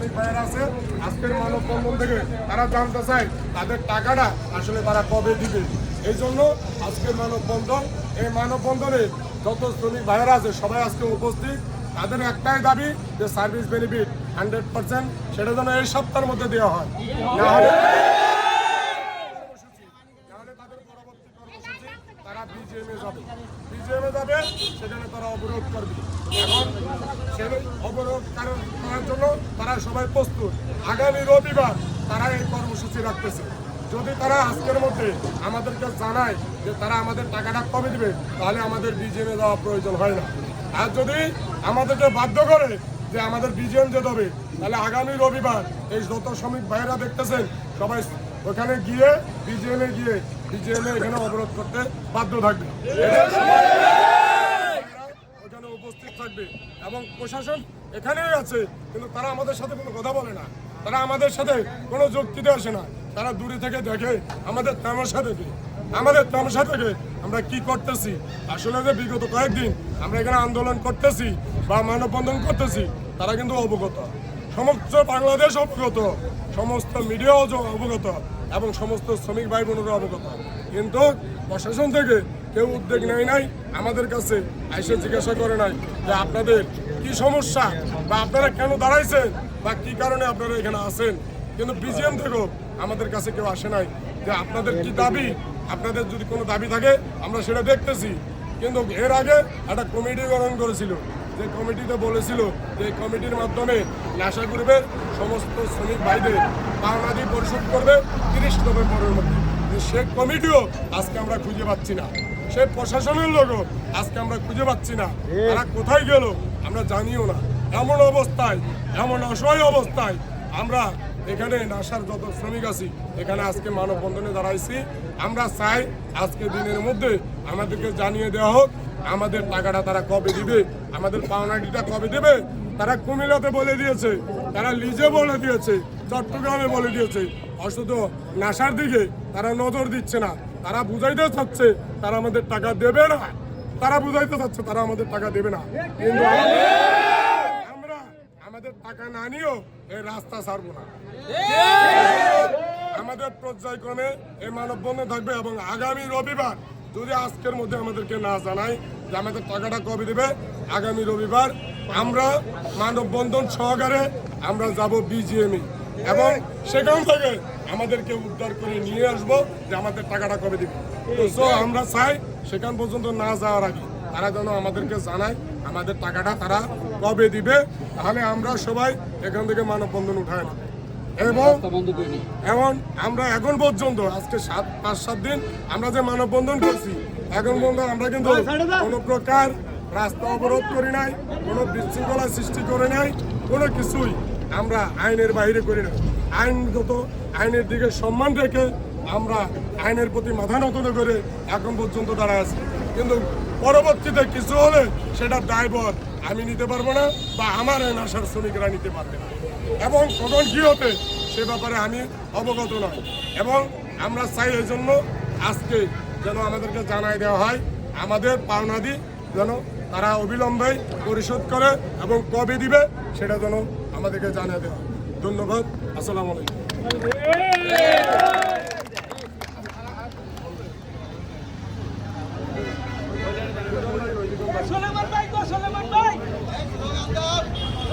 শ্রমিক ভাইয়েরা আছে আজকের মানববন্ধন থেকে তারা জানতে চায় তাদের টাকাটা আসলে তারা কবে দিবে। এই জন্য আজকের মানববন্ধন। এই মানববন্ধনে যত শ্রমিক ভাইয়েরা আছে সবাই আজকে উপস্থিত। তাদের একটাই দাবি যে সার্ভিস বেনিফিট 100% সেটা যেন এই সপ্তাহের মধ্যে দেওয়া হয়, নাহলে তাদের পরবর্তী কর্মসূচি তারা বিজিএমে যাবে। সেখানে তারা অবরোধ করবে। এখন সেই অবরোধ করার জন্য তারা সবাই প্রস্তুত। আগামী রবিবার তারা এই কর্মসূচি রাখতেছে। যদি তারা আজকের মধ্যে আমাদেরকে জানায় যে তারা আমাদের টাকাটা কবে দিবে, তাহলে আমাদের বিজিএমে যাওয়া প্রয়োজন হয় না। আর যদি আমাদেরকে বাধ্য করে যে আমাদের বিজিএম যেতে হবে, তাহলে আগামী রবিবার এই যত শ্রমিক ভাইয়েরা দেখতেছেন সবাই ওখানে গিয়ে বিজিএমে এখানে অবরোধ করতে বাধ্য থাকবে, ওখানে উপস্থিত থাকবে। এবং প্রশাসন এখানেই আছে, কিন্তু তারা আমাদের সাথে কোনো কথা বলে না, তারা আমাদের সাথে কোনো যুক্তিতে আসে না। তারা দূরে থেকে দেখে আমাদের তামাশা থেকে আমরা কি করতেছি। আসলে যে বিগত কয়েকদিন আমরা এখানে আন্দোলন করতেছি বা মানববন্ধন করতেছি, তারা কিন্তু অবগত, সমস্ত বাংলাদেশ অবগত, সমস্ত মিডিয়াও অবগত এবং সমস্ত শ্রমিক ভাই বোনেরা অবগত। কিন্তু প্রশাসন থেকে কেউ উদ্যোগ নেয় নাই, আমাদের কাছে এসে জিজ্ঞাসা করে নাই যে আপনাদের কি সমস্যা বা আপনারা কেন দাঁড়াইছেন বা কি কারণে আপনারা এখানে আসেন। কিন্তু বিজিএম থেকেও আমাদের কাছে কেউ আসে নাই যে আপনাদের কি দাবি, আপনাদের যদি কোনো দাবি থাকে আমরা সেটা দেখতেছি। কিন্তু এর আগে একটা কমিটি গঠন করেছিল, যে কমিটিতে বলেছিল যে এই কমিটির মাধ্যমে নেশা গ্রুপের সমস্ত শ্রমিক ভাইদের পাওনাদি পরিশোধ করবে 30 নভেম্বরের মধ্যে। সে কমিটিও আজকে আমরা খুঁজে পাচ্ছি না, সে প্রশাসনের লোকও আজকে আমরা খুঁজে পাচ্ছি না। তারা কোথায় গেল আমরা জানিও না। এমন অবস্থায়, এমন অসহায় অবস্থায় আমরা এখানে নেশার যত শ্রমিক আছি এখানে আজকে মানববন্ধনে দাঁড়াইছি। আমরা চাই আজকে দিনের মধ্যে আমাদেরকে জানিয়ে দেওয়া হোক আমাদের টাকাটা তারা কবে দিবে, আমাদের পাওনাটিটা কবে দেবে। তারা কুমিল্লাতে বলে দিয়েছে, তারা লিজে বলে দিয়েছে, চট্টগ্রামে বলে দিয়েছে, অথচ নেশার দিকে তারা নজর দিচ্ছে না। তারা বুঝাইতে চাচ্ছে তারা আমাদের টাকা দেবে না, তারা বুঝাইতে চাচ্ছে তারা আমাদের টাকা দেবে না। কিন্তু আমরা আমাদের টাকা না নিয়েও এই রাস্তা ছাড়বো না। আমাদের পর্যায়ক্রমে এই মানববন্ধন থাকবে এবং আগামী রবিবার যদি আজকের মধ্যে আমাদেরকে না জানায় যে আমাদের টাকাটা কবে দেবে, আগামী রবিবার আমরা মানববন্ধন সহকারে আমরা যাব বিজিএমই এবং সেখান থেকে আমাদেরকে উদ্ধার করে নিয়ে আসবো যে আমাদের টাকাটা কবে দিবে। তো আমরা চাই সেখান পর্যন্ত না যাওয়ার আগে তারা যেন আমাদেরকে জানায় আমাদের টাকাটা তারা কবে দিবে, তাহলে আমরা সবাই এখান থেকে মানববন্ধন উঠায় না। এবং আমরা এখন পর্যন্ত আজকে 5-7 দিন আমরা যে মানববন্ধন করছি, এখন পর্যন্ত আমরা কিন্তু কোনো প্রকার রাস্তা অবরোধ করি নাই, কোনো বিশৃঙ্খলা সৃষ্টি করে নাই, কোনো কিছুই আমরা আইনের বাইরে করি না। আইনগত আইনের দিকে সম্মান রেখে আমরা আইনের প্রতি মাথা নত করে এখন পর্যন্ত দাঁড়ায় আছি। কিন্তু পরবর্তীতে কিছু হলে সেটা দায়ভার আমি নিতে পারবো না বা আমার এই নেশার শ্রমিকরা নিতে পারবে না, এবং কখন কী হতে সে ব্যাপারে আমি অবগত নয়। এবং আমরা চাই এই জন্য আজকে যেন আমাদেরকে জানাই দেওয়া হয় আমাদের পাওনাদি যেন তারা অবিলম্বে পরিশোধ করে এবং কবে দিবে সেটা যেন আমাদেরকে জানিয়ে দেওয়া হয়। ধন্যবাদ। আসসালামু আলাইকুম।